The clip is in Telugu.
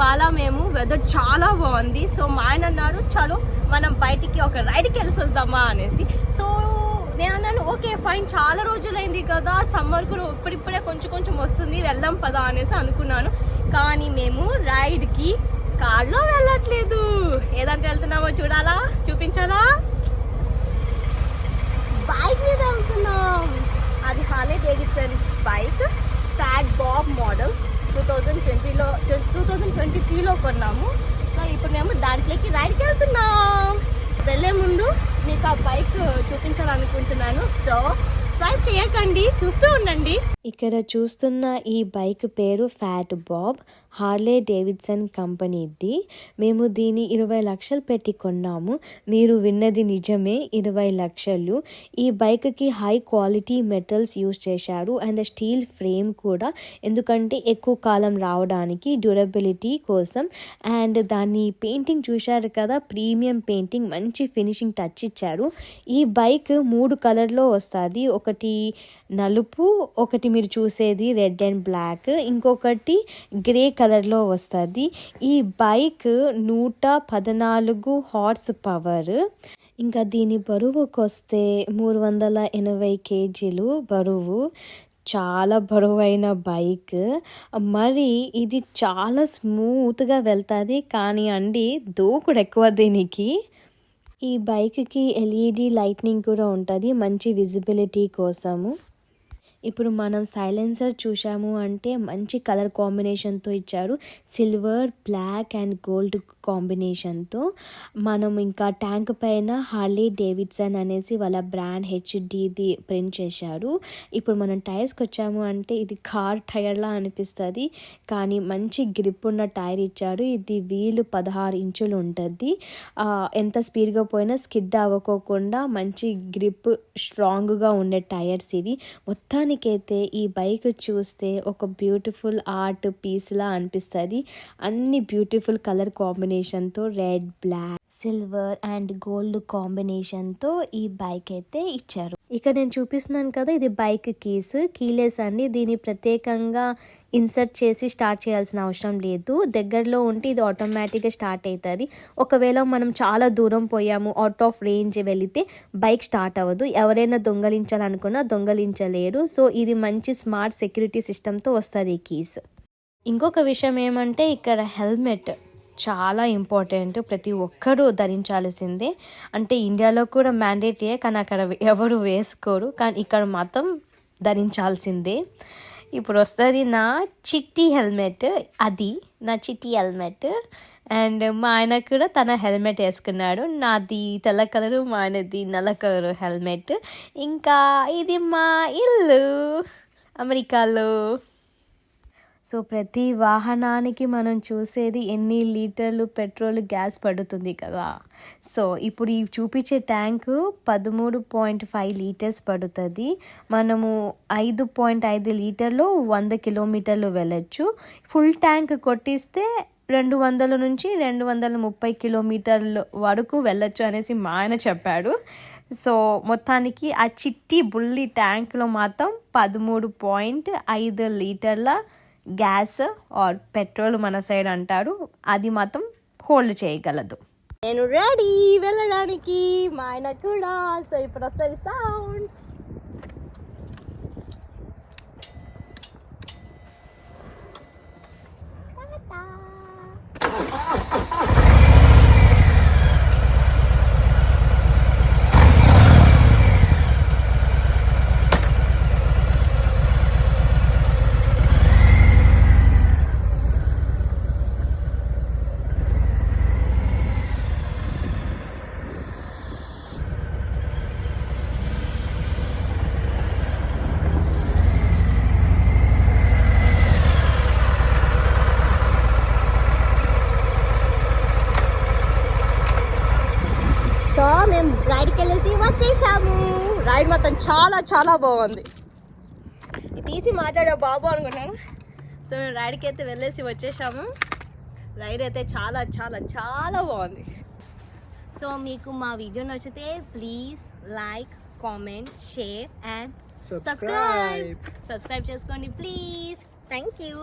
ఇవాళ మేము వెదర్ చాలా బాగుంది. సో మా ఆయన అన్నారు చలో మనం బయటికి ఒక రైడ్కి వెళ్ళి వద్దామా అనేసి. సో నేను అన్నాను ఓకే ఫైన్, చాలా రోజులైంది కదా, సమ్మర్ కూడా ఇప్పుడిప్పుడే కొంచెం వస్తుంది, వెళ్దాం పదా అనేసి అనుకున్నాను. కానీ మేము రైడ్కి కార్లో వెళ్ళట్లేదు. ఏదంటే వెళ్తున్నామో చూడాలా, చూపించాలా? బైక్ మీద వెళ్తున్నాం. అది Harley Davidson bike, fat bob model. 2023లో కొన్నాము. సో ఇప్పుడు మేము దాంట్లోకి రైడ్కి వెళ్తున్నాం. వెళ్ళే ముందు మీకు ఆ బైక్ చూపించాలనుకుంటున్నాను. సో స్వైప్ చేయకండి, చూస్తూ ఉండండి. ఇక్కడ చూస్తున్న ఈ బైక్ పేరు ఫ్యాట్ బాబ్, హార్లే డేవిడ్సన్ కంపెనీది. మేము దీన్ని 20 లక్షలు పెట్టి కొన్నాము. మీరు విన్నది నిజమే, 20 లక్షలు. ఈ బైక్కి హై క్వాలిటీ మెటల్స్ యూజ్ చేశారు అండ్ స్టీల్ ఫ్రేమ్ కూడా, ఎందుకంటే ఎక్కువ కాలం రావడానికి, డ్యూరబిలిటీ కోసం. అండ్ దాన్ని పెయింటింగ్ చూశారు కదా, ప్రీమియం పెయింటింగ్, మంచి ఫినిషింగ్ టచ్ ఇచ్చారు. ఈ బైక్ 3 కలర్లో వస్తుంది. ఒకటి నలుపు, ఒకటి మీరు చూసేది రెడ్ అండ్ బ్లాక్, ఇంకొకటి గ్రే కలర్లో వస్తుంది. ఈ బైక్ 114 హార్స్ పవర్. ఇంకా దీని బరువుకి వస్తే 380 కేజీలు బరువు. చాలా బరువైన బైక్. మరి ఇది చాలా స్మూత్గా వెళ్తుంది. కానీ అండి దూకుడు ఎక్కువ దీనికి. ఈ బైక్కి ఎల్ఈడి లైట్నింగ్ కూడా ఉంటుంది, మంచి విజిబిలిటీ కోసము. ఇప్పుడు మనం సైలెన్సర్ చూసాము అంటే మంచి కలర్ కాంబినేషన్తో ఇచ్చారు, సిల్వర్, బ్లాక్ అండ్ గోల్డ్ కాంబినేషన్తో. మనం ఇంకా ట్యాంక్ పైన హార్లీ డేవిడ్సన్ అనేసి వాళ్ళ బ్రాండ్ హెచ్డిది ప్రింట్ చేశారు. ఇప్పుడు మనం టైర్స్కి వచ్చాము అంటే ఇది కార్ టైర్లా అనిపిస్తుంది, కానీ మంచి గ్రిప్ ఉన్న టైర్ ఇచ్చారు. ఇది వీలు 16 ఇంచులు ఉంటుంది. ఎంత స్పీడ్గా పోయినా స్కిడ్ అవ్వకోకుండా మంచి గ్రిప్, స్ట్రాంగ్గా ఉండే టైర్స్ ఇవి. మొత్తానికైతే ఈ బైక్ చూస్తే ఒక బ్యూటిఫుల్ ఆర్ట్ పీస్లా అనిపిస్తుంది. అన్ని బ్యూటిఫుల్ కలర్ కాంబినేషన్తో, red, black, silver and gold కాంబినేషన్తో ఈ బైక్ అయితే ఇచ్చారు. ఇక్కడ నేను చూపిస్తున్నాను కదా, ఇది బైక్ కీలెస్ అండి. దీన్ని ప్రత్యేకంగా ఇన్సర్ట్ చేసి స్టార్ట్ చేయాల్సిన అవసరం లేదు. దగ్గరలో ఉంటే ఇది ఆటోమేటిక్గా స్టార్ట్ అవుతుంది. ఒకవేళ మనం చాలా దూరం పోయాము, అవుట్ ఆఫ్ రేంజ్ వెళితే బైక్ స్టార్ట్ అవ్వదు. ఎవరైనా దొంగలించాలనుకున్నా దొంగలించలేరు. సో ఇది మంచి స్మార్ట్ సెక్యూరిటీ సిస్టమ్తో వస్తుంది ఈ కీస్. ఇంకొక విషయం ఏమంటే ఇక్కడ హెల్మెట్ చాలా ఇంపార్టెంట్, ప్రతి ఒక్కరూ ధరించాల్సిందే. అంటే ఇండియాలో కూడా మ్యాండేటరీ, కానీ అక్కడ ఎవరు వేసుకోరు, కానీ ఇక్కడ మాత్రం ధరించాల్సిందే. ఇప్పుడు వస్తుంది నా చిట్టి హెల్మెట్, అది నా చిట్టి హెల్మెట్. అండ్ మా ఆయన కూడా తన హెల్మెట్ వేసుకున్నాడు. నాది తెల్ల కలరు, మా ఆయనది నల్ల కలరు హెల్మెట్. ఇంకా ఇది మా ఇల్లు అమెరికాలో. సో ప్రతి వాహనానికి మనం చూసేది ఎన్ని లీటర్లు పెట్రోల్, గ్యాస్ పడుతుంది కదా. సో ఇప్పుడు ఈ చూపించే ట్యాంకు 13.5 లీటర్స్ పడుతుంది. మనము 5.5 లీటర్లు 100 కిలోమీటర్లు వెళ్ళచ్చు. ఫుల్ ట్యాంక్ కొట్టిస్తే 200 నుంచి 230 కిలోమీటర్ల వరకు వెళ్ళచ్చు అనేసి మా ఆయన చెప్పాడు. సో మొత్తానికి ఆ చిట్టి బుల్లి ట్యాంక్లో మాత్రం 13.5 లీటర్ల గ్యాస్ ఆర్ పెట్రోల్ మన సైడ్ అంటారు, అది మాత్రం హోల్డ్ చేయగలదు. నేను రెడీ వెళ్ళడానికి, మా ఆయన కూడా. సో ఇప్పుడు వస్తుంది సౌండ్. సో మేము రైడ్కి వెళ్ళేసి వచ్చేసాము. రైడ్ మొత్తం చాలా చాలా బాగుంది. ఇది తీసి మాట్లాడే బాబు అనుకున్నాను. సో మేము రైడ్కి అయితే వెళ్ళేసి వచ్చేసాము. రైడ్ అయితే చాలా చాలా చాలా బాగుంది. సో మీకు మా వీడియో నచ్చితే please like, comment, share and subscribe చేసుకోండి ప్లీజ్. Thank you.